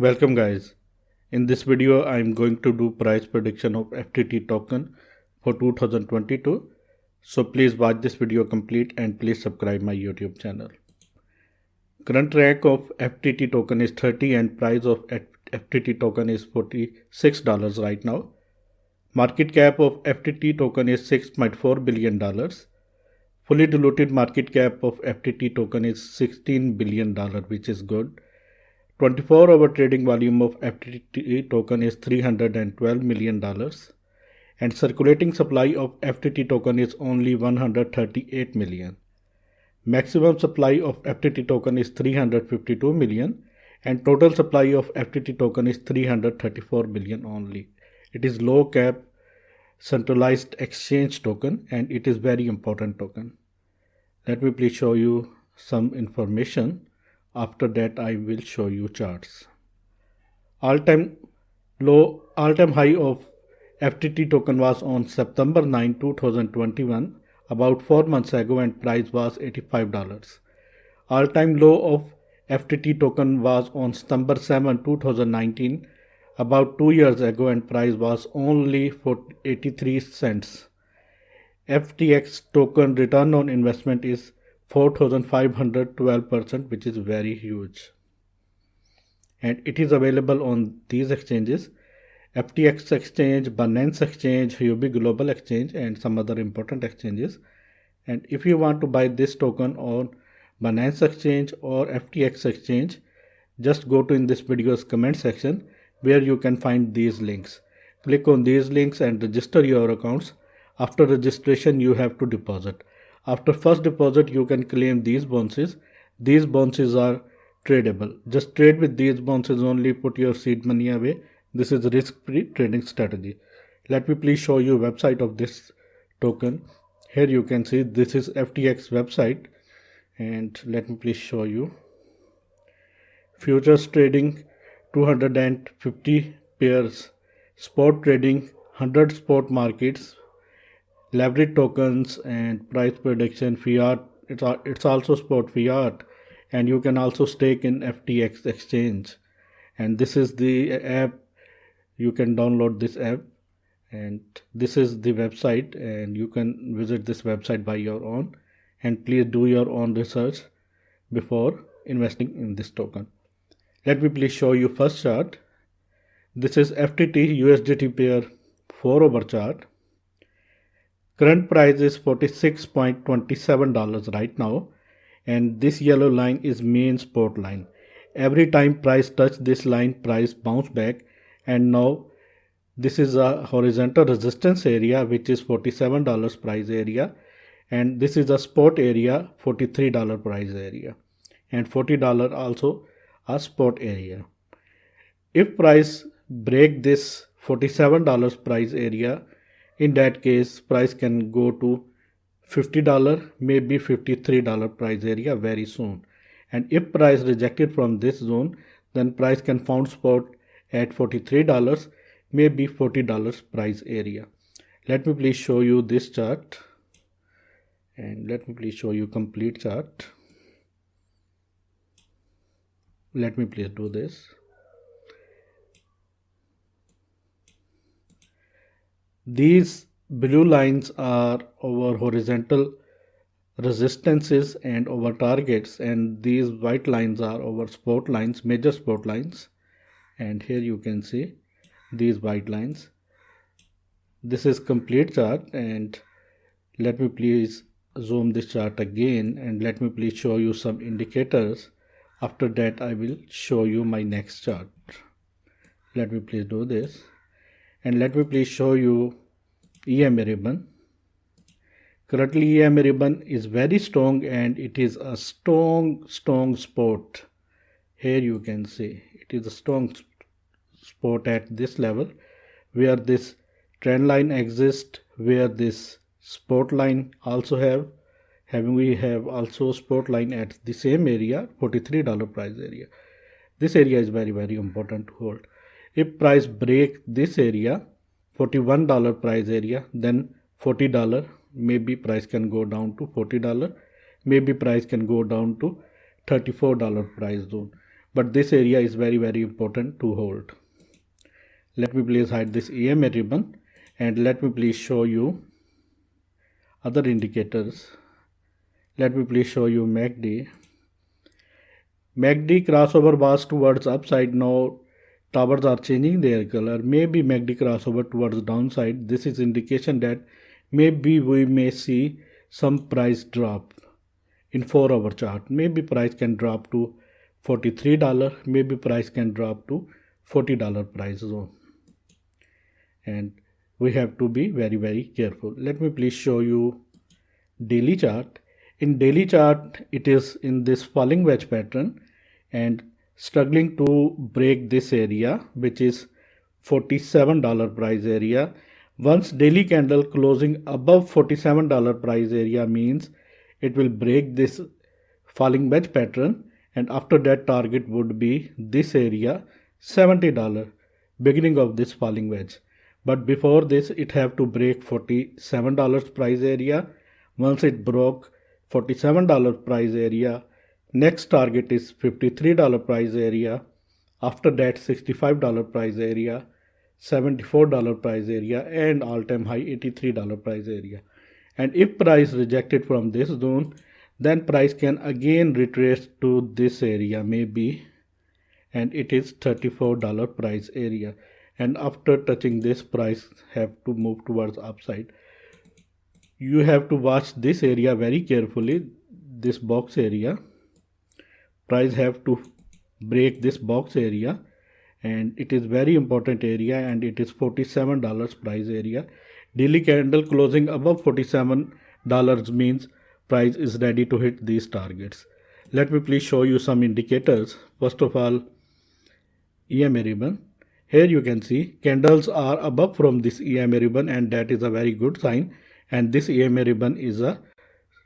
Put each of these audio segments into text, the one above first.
Welcome guys. In this video I am going to do price prediction of FTT token for 2022. So please watch this video complete and please subscribe my YouTube channel. Current rank of FTT token is 30 and price of FTT token is $46 right now. Market cap of FTT token is $6.4 billion. Fully diluted market cap of FTT token is $16 billion, which is good. 24-hour trading volume of FTT token is $312 million and circulating supply of FTT token is only 138 million. Maximum supply of FTT token is 352 million and total supply of FTT token is 334 million only. It is low cap centralized exchange token and it is very important token. Let me please show you some information. After that I will show you charts. All-time high of FTT token was on September 9, 2021, about 4 months ago, and price was $85. All-time low of FTT token was on September 7, 2019, about 2 years ago, and price was only for 83 cents. FTX token return on investment is 4,512%, which is very huge. And it is available on these exchanges: FTX exchange, Binance exchange, Huobi Global exchange, and some other important exchanges. And if you want to buy this token on Binance exchange or FTX exchange, just go to in this video's comment section where you can find these links. Click on these links and register your accounts. After registration, you have to deposit. After first deposit, you can claim these bounces. These bounces are tradable. Just trade with these bounces only, put your seed money away. This is a risk-free trading strategy. Let me please show you website of this token. Here you can see this is FTX website, and let me please show you. Futures trading 250 pairs, spot trading 100 spot markets, leverage tokens, and price prediction, fiat. It's also spot fiat, and you can also stake in FTX exchange. And this is the app. You can download this app, and this is the website, and you can visit this website by your own, and please do your own research before investing in this token. Let me please show you first chart. This is FTT USDT pair 4-hour chart. Current price is $46.27 right now, and this yellow line is main support line. Every time price touch this line, price bounce back, and now this is a horizontal resistance area, which is $47 price area, and this is a spot area, $43 price area, and $40 also a spot area. If price break this $47 price area, in that case price can go to $50, maybe $53 price area very soon. And if price rejected from this zone, then price can found spot at $43, maybe $40 price area. Let me please show you this chart, and let me please show you complete chart. Let me please do this. These blue lines are our horizontal resistances and our targets, and these white lines are our support lines, major support lines. And here you can see these white lines. This is complete chart, and let me please zoom this chart again, and let me please show you some indicators. After that I will show you my next chart. Let me please do this, and let me please show you EMA ribbon. Currently EMA ribbon is very strong, and it is a strong support. Here you can see it is a strong support at this level where this trend line exists, where this support line also we have also support line at the same area, $43 price area. This area is very important to hold. If price break this area, $41 price area, then $40, maybe price can go down to $40, maybe price can go down to $34 price zone. but this area is very important to hold. Let me please hide this EMA ribbon and let me please show you other indicators. Let me please show you MACD. MACD crossover was towards upside. Now towers are changing their color. Maybe MACD crossover towards downside. This is indication that maybe we may see some price drop in 4-hour chart. Maybe price can drop to $43. Maybe price can drop to $40 price zone. And we have to be very careful. Let me please show you daily chart. In daily chart, it is in this falling wedge pattern and struggling to break this area, which is $47 price area. Once daily candle closing above $47 price area means it will break this falling wedge pattern, and after that target would be this area, $70, beginning of this falling wedge. But before this, it have to break $47 price area. Once it broke $47 price area, next target is $53 price area. After that, $65 price area, $74 price area, and all-time high $83 price area. And if price rejected from this zone, then price can again retrace to this area maybe, and it is $34 price area. And after touching this, price have to move towards upside. You have to watch this area very carefully, this box area. Price have to break this box area, and it is very important area, and it is $47 price area. Daily candle closing above $47 means price is ready to hit these targets. Let me please show you some indicators. First of all, EMA ribbon. Here you can see candles are above from this EMA ribbon, and that is a very good sign. And this EMA ribbon is a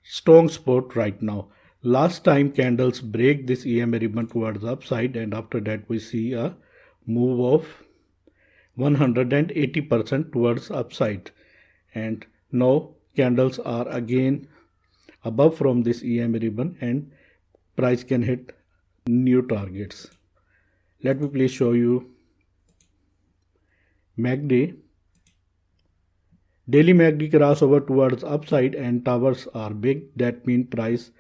strong support right now. Last time candles break this EMA ribbon towards upside, and after that we see a move of 180% towards upside. And now candles are again above from this EMA ribbon, and price can hit new targets. Let me please show you MACD. Daily MACD crossover towards upside and towers are big. That means price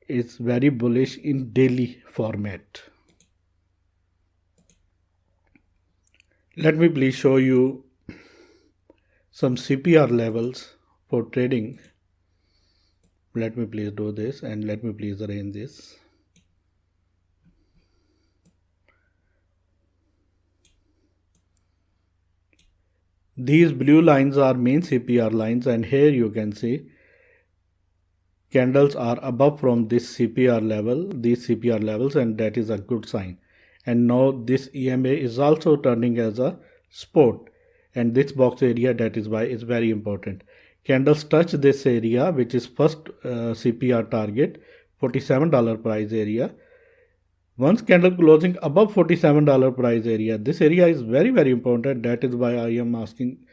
is very bullish in daily format. Let me please show you some CPR levels for trading. Let me please do this, and let me please arrange this. These blue lines are main CPR lines, and here you can see candles are above from this CPR level, these CPR levels, and that is a good sign. And now this EMA is also turning as a support, and this box area, that is why it's very important. Candles touch this area, which is first CPR target, $47 price area. Once candle closing above $47 price area, this area is very important. That is why I am asking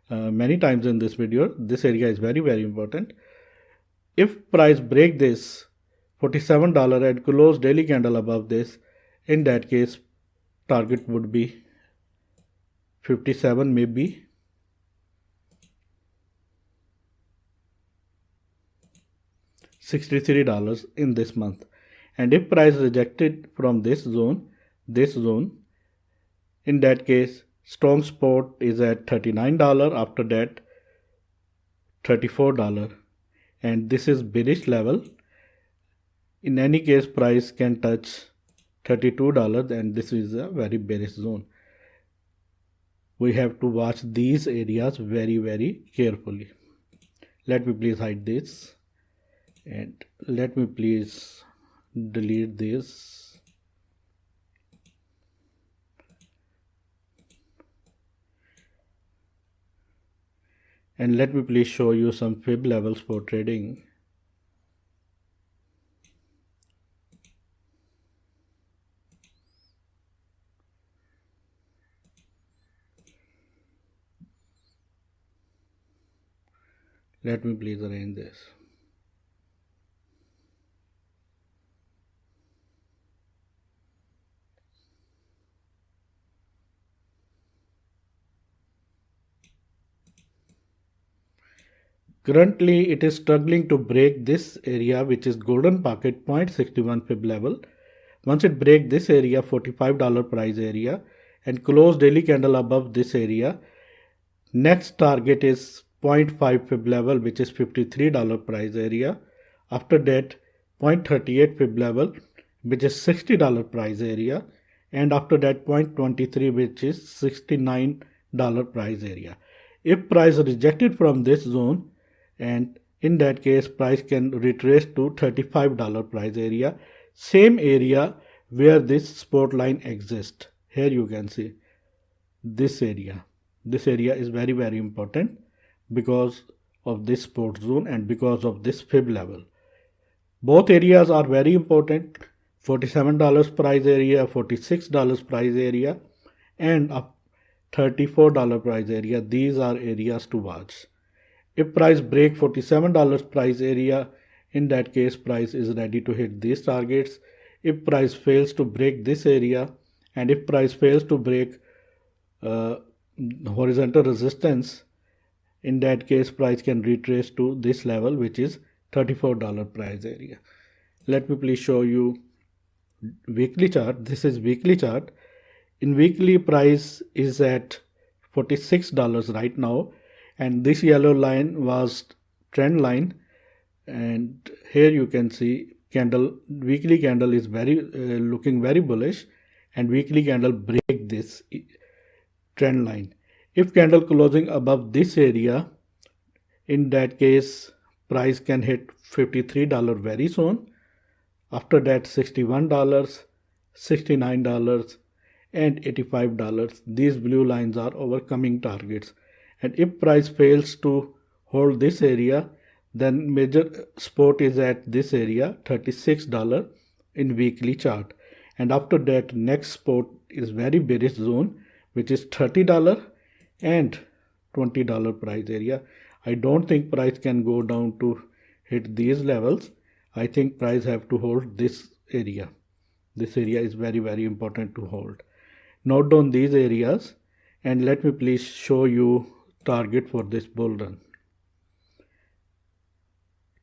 many times in this video. This area is very important. If price break this $47 and close daily candle above this, in that case target would be 57, maybe $63 in this month. And if price rejected from this zone, in that case strong support is at $39, after that $34, and this is bearish level. In any case price can touch $32, and this is a very bearish zone. We have to watch these areas very carefully. Let me please hide this, and let me please delete this. And let me please show you some fib levels for trading. Let me please arrange this. Currently, it is struggling to break this area, which is golden pocket 0.61 fib level. Once it breaks this area, $45 price area, and close daily candle above this area, next target is 0.5 fib level, which is $53 price area. After that, 0.38 fib level, which is $60 price area, and after that 0.23, which is $69 price area. If price rejected from this zone, and in that case price can retrace to $35 price area, same area where this support line exists. Here you can see this area. This area is very important because of this support zone and because of this fib level. Both areas are very important. $47 price area, $46 price area, and $34 price area. These are areas to watch. If price break $47 price area, in that case price is ready to hit these targets. If price fails to break this area, and if price fails to break horizontal resistance, in that case price can retrace to this level, which is $34 price area. Let me please show you weekly chart. This is weekly chart. In weekly, price is at $46 right now, and this yellow line was trend line, and here you can see weekly candle is looking very bullish, and weekly candle break this trend line. If candle closing above this area, in that case price can hit $53 very soon. After that $61, $69, and $85. These blue lines are overcoming targets, and if price fails to hold this area, then major support is at this area, $36 in weekly chart, and after that next support is very bearish zone, which is $30 and $20 price area. I don't think price can go down to hit these levels. I think price have to hold this area. This area is very important to hold. Note down these areas, and let me please show you target for this bull run.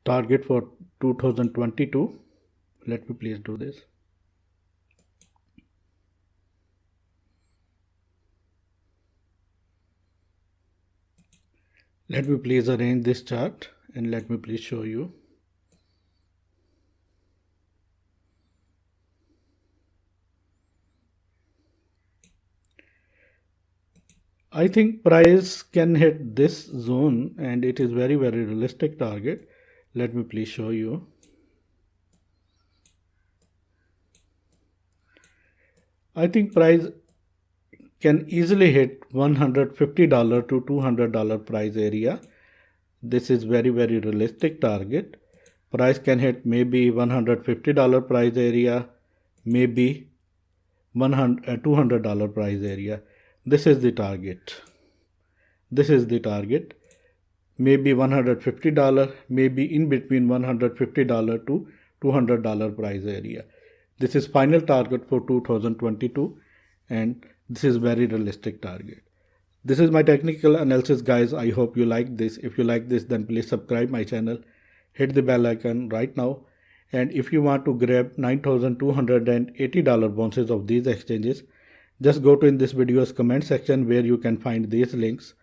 Target for 2022. Let me please do this. Let me please arrange this chart, and let me please show you. I think price can hit this zone, and it is very realistic target. Let me please show you. I think price can easily hit $150 to $200 price area. This is very realistic target. Price can hit maybe $150 price area, maybe $200 price area. This is the target. This is the target. Maybe $150, maybe in between $150 to $200 price area. This is final target for 2022, and this is very realistic target. This is my technical analysis, guys. I hope you like this. If you like this, then please subscribe my channel. Hit the bell icon right now. And if you want to grab $9,280 bonuses of these exchanges, just go to in this video's comment section where you can find these links.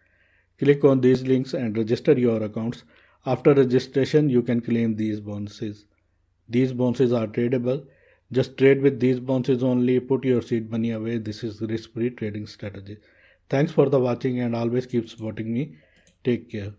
Click on these links and register your accounts. After registration, you can claim these bonuses. These bonuses are tradable. Just trade with these bonuses only. Put your seed money away. This is risk-free trading strategy. Thanks for the watching, and always keep supporting me. Take care.